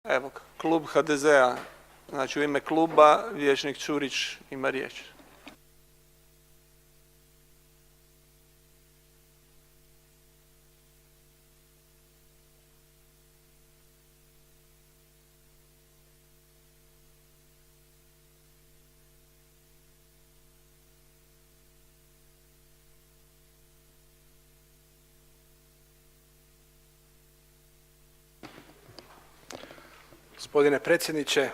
Evo, klub HDZ-a, znači u ime kluba vijećnik Čurić ima riječ. Gospodine predsjedniče,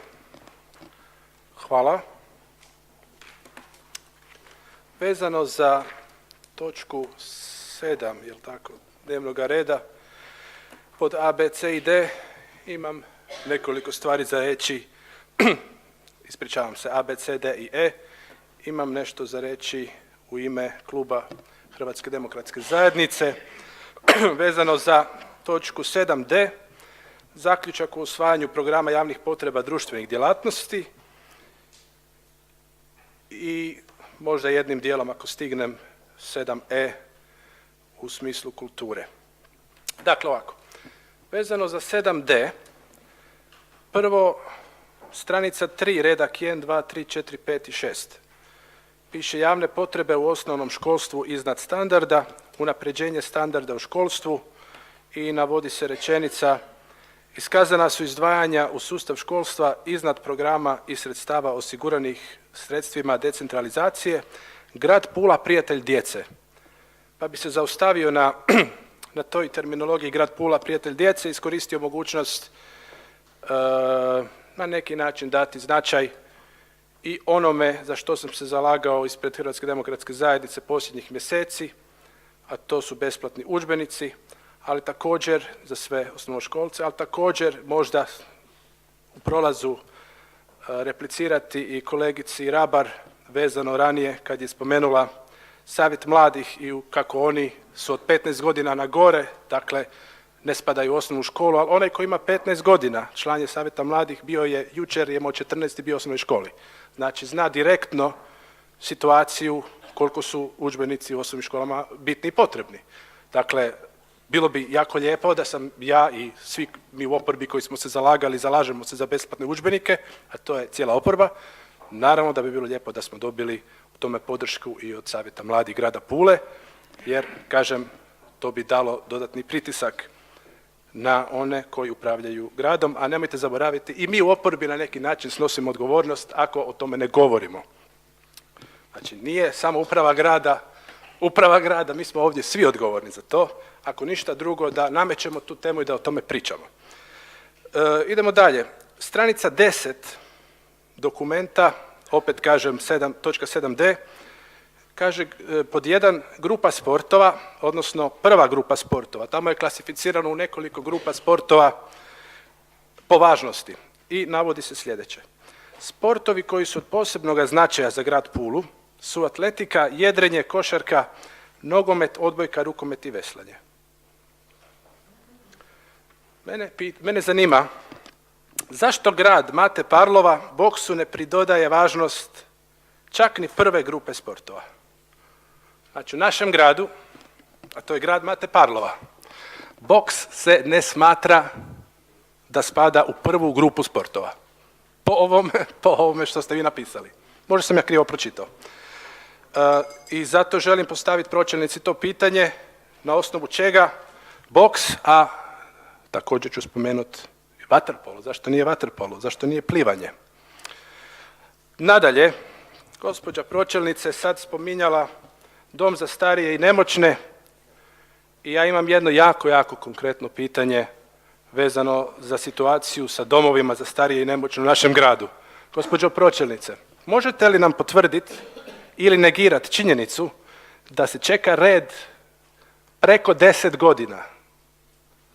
hvala. Vezano za točku 7, jel tako, dnevnog reda, pod A, B, C i D imam nekoliko stvari za reći. Ispričavam se, A, B, C, D i E. Imam nešto za reći u ime kluba Hrvatske demokratske zajednice. Vezano za točku 7D, zaključak o usvajanju programa javnih potreba društvenih djelatnosti i možda jednim dijelom, ako stignem, 7E u smislu kulture. Dakle, ovako, vezano za 7D, prvo stranica 3, redak 1, 2, 3, 4, 5 i 6. Piše javne potrebe u osnovnom školstvu iznad standarda, unapređenje standarda u školstvu i navodi se rečenica: iskazana su izdvajanja u sustav školstva iznad programa i sredstava osiguranih sredstvima decentralizacije, grad Pula prijatelj djece. Pa bi se zaustavio na toj terminologiji grad Pula prijatelj djece, iskoristio mogućnost na neki način dati značaj i onome za što sam se zalagao ispred Hrvatske demokratske zajednice posljednjih mjeseci, a to su besplatni udžbenici, ali također za sve osnovnoškolce, ali također možda u prolazu replicirati i kolegici Rabar vezano ranije kad je spomenula savjet mladih i kako oni su od 15 godina na gore, dakle ne spadaju u osnovnu školu, ali onaj koji ima 15 godina, član je savjeta mladih, bio je jučer, je imao 14 i bio u osnovnoj školi. Znači zna direktno situaciju koliko su udžbenici u osnovnim školama bitni i potrebni. Dakle, bilo bi jako lijepo da sam ja i svi mi u oporbi koji smo se zalagali, zalažemo se za besplatne udžbenike, a to je cijela oporba, naravno da bi bilo lijepo da smo dobili u tome podršku i od Savjeta mladih grada Pule, jer, kažem, to bi dalo dodatni pritisak na one koji upravljaju gradom, a nemojte zaboraviti, i mi u oporbi na neki način snosimo odgovornost ako o tome ne govorimo. Znači, nije samo uprava grada, mi smo ovdje svi odgovorni za to, ako ništa drugo da namećemo tu temu i da o tome pričamo. Idemo dalje. Stranica 10 dokumenta, opet kažem točka 7D, kaže pod 1 grupa sportova, odnosno prva grupa sportova. Tamo je klasificirano u nekoliko grupa sportova po važnosti i navodi se sljedeće. Sportovi koji su od posebnog značaja za grad Pulu su atletika, jedrenje, košarka, nogomet, odbojka, rukomet i veslanje. Mene zanima zašto grad Mate Parlova boksu ne pridodaje važnost čak ni prve grupe sportova. Znači u našem gradu, a to je grad Mate Parlova, boks se ne smatra da spada u prvu grupu sportova. Po ovome što ste vi napisali. Možda sam ja krivo pročitao. I zato želim postaviti pročelnici to pitanje na osnovu čega boks, a također ću spomenuti vaterpolo. Zašto nije vaterpolo? Zašto nije plivanje? Nadalje, gospođa pročelnica je sad spominjala dom za starije i nemoćne i ja imam jedno jako konkretno pitanje vezano za situaciju sa domovima za starije i nemoćne u našem gradu. Gospođo pročelnice, možete li nam potvrditi ili negirati činjenicu da se čeka red preko 10 godina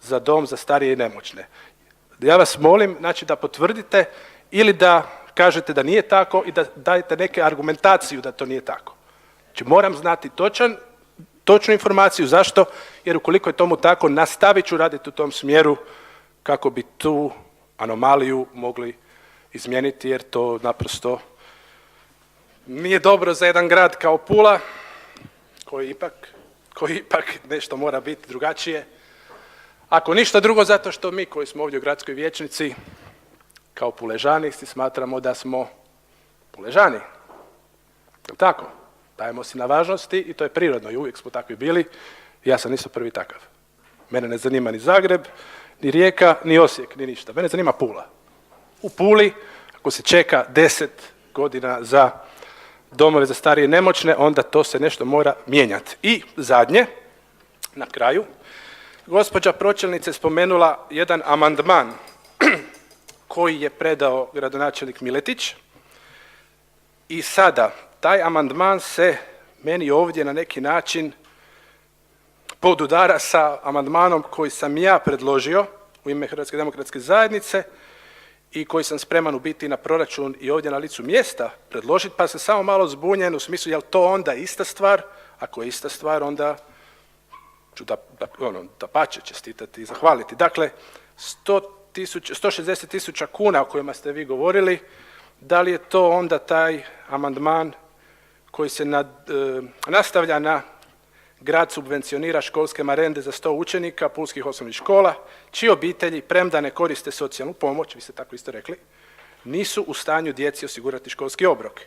za dom za starije i nemoćne? Ja vas molim, znači, da potvrdite ili da kažete da nije tako i da dajete neke argumentaciju da to nije tako. Znači, moram znati točnu informaciju. Zašto? Jer ukoliko je tomu tako, nastavit ću raditi u tom smjeru kako bi tu anomaliju mogli izmijeniti, jer to naprosto nije dobro za jedan grad kao Pula, koji ipak nešto mora biti drugačije. Ako ništa drugo, zato što mi koji smo ovdje u gradskoj vijećnici kao Puležani si smatramo da smo Puležani. Je li tako? Dajemo si na važnosti i to je prirodno i uvijek smo takvi bili. Ja sam isto prvi takav. Mene ne zanima ni Zagreb, ni Rijeka, ni Osijek, ni ništa. Mene zanima Pula. U Puli, ako se čeka 10 godina za domove za starije i nemoćne, onda to se nešto mora mijenjati. I zadnje, na kraju, gospođa pročelnica je spomenula jedan amandman koji je predao gradonačelnik Miletić i sada taj amandman se meni ovdje na neki način podudara sa amandmanom koji sam ja predložio u ime Hrvatske demokratske zajednice i koji sam spreman u biti na proračun i ovdje na licu mjesta predložiti, pa sam samo malo zbunjen u smislu je li to onda ista stvar? Ako je ista stvar, onda ću dapače čestitati i zahvaliti. Dakle, 160.000 kuna o kojima ste vi govorili, da li je to onda taj amandman koji se nastavlja na grad subvencionira školske marende za 100 učenika pulskih osnovnih škola, čiji obitelji, premda ne koriste socijalnu pomoć, vi ste tako isto rekli, nisu u stanju djeci osigurati školski obrok.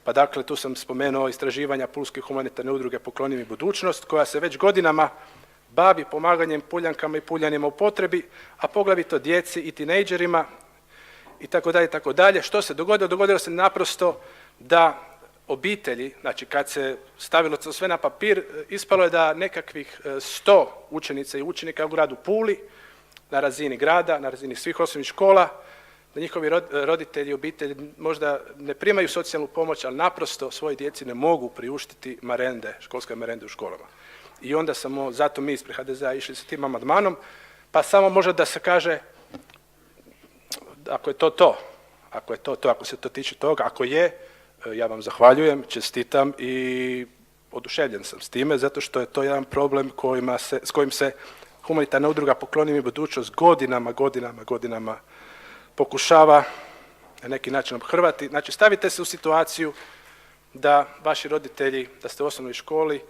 Pa dakle, tu sam spomenuo istraživanja Pulske humanitarne udruge Pokloni mi budućnost, koja se već godinama bavi pomaganjem Puljankama i Puljanima u potrebi, a poglavito djeci i tinejdžerima, itd., itd. Što se dogodilo? Dogodilo se naprosto da obitelji, znači kad se stavilo to sve na papir, ispalo je da nekakvih 100 učenica i učenika u gradu Puli, na razini grada, na razini svih osnovnih škola, da njihovi roditelji i obitelji možda ne primaju socijalnu pomoć, ali naprosto svoj djeci ne mogu priuštiti marende, školske marende u školama. I onda smo, zato mi ispred HDZ-a išli sa tim amandmanom, pa samo možda da se kaže, ako je to to, ako se to tiče toga, ako je, ja vam zahvaljujem, čestitam i oduševljen sam s time, zato što je to jedan problem s kojim se humanitarna udruga Pokloni mi budućnost godinama pokušava na neki način obhrvati. Znači, stavite se u situaciju da vaši roditelji, da ste u osnovnoj školi,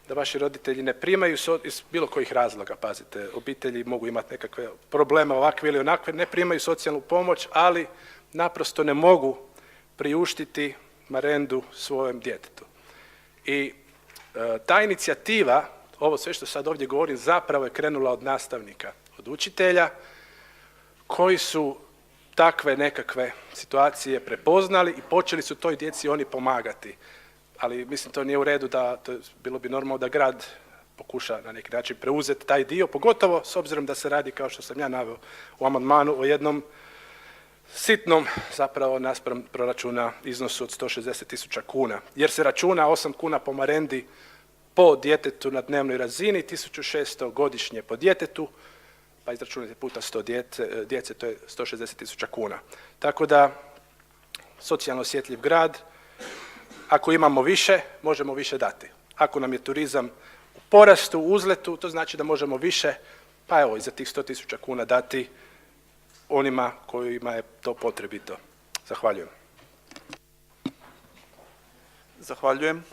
da vaši roditelji ne primaju iz bilo kojih razloga, pazite, obitelji mogu imati nekakve probleme ovakve ili onakve, ne primaju socijalnu pomoć, ali naprosto ne mogu priuštiti marendu svojem djetetu. I ta inicijativa, ovo sve što sad ovdje govorim, zapravo je krenula od nastavnika, od učitelja, koji su takve nekakve situacije prepoznali i počeli su toj djeci oni pomagati. Ali mislim to nije u redu, bilo bi normalno da grad pokuša na neki način preuzeti taj dio, pogotovo s obzirom da se radi, kao što sam ja naveo u amandmanu, o jednom sitnom zapravo naspram proračuna iznosu od 160.000 kuna, jer se računa 8 kuna po marendi po djetetu na dnevnoj razini, 1.600 godišnje po djetetu, pa izračunajte puta 100 djece, to je 160.000 kuna. Tako da, socijalno osjetljiv grad, ako imamo više, možemo više dati. Ako nam je turizam u porastu, u uzletu, to znači da možemo više, pa evo i za tih 100.000 kuna dati onima kojima je to potrebito. Zahvaljujem. Zahvaljujem.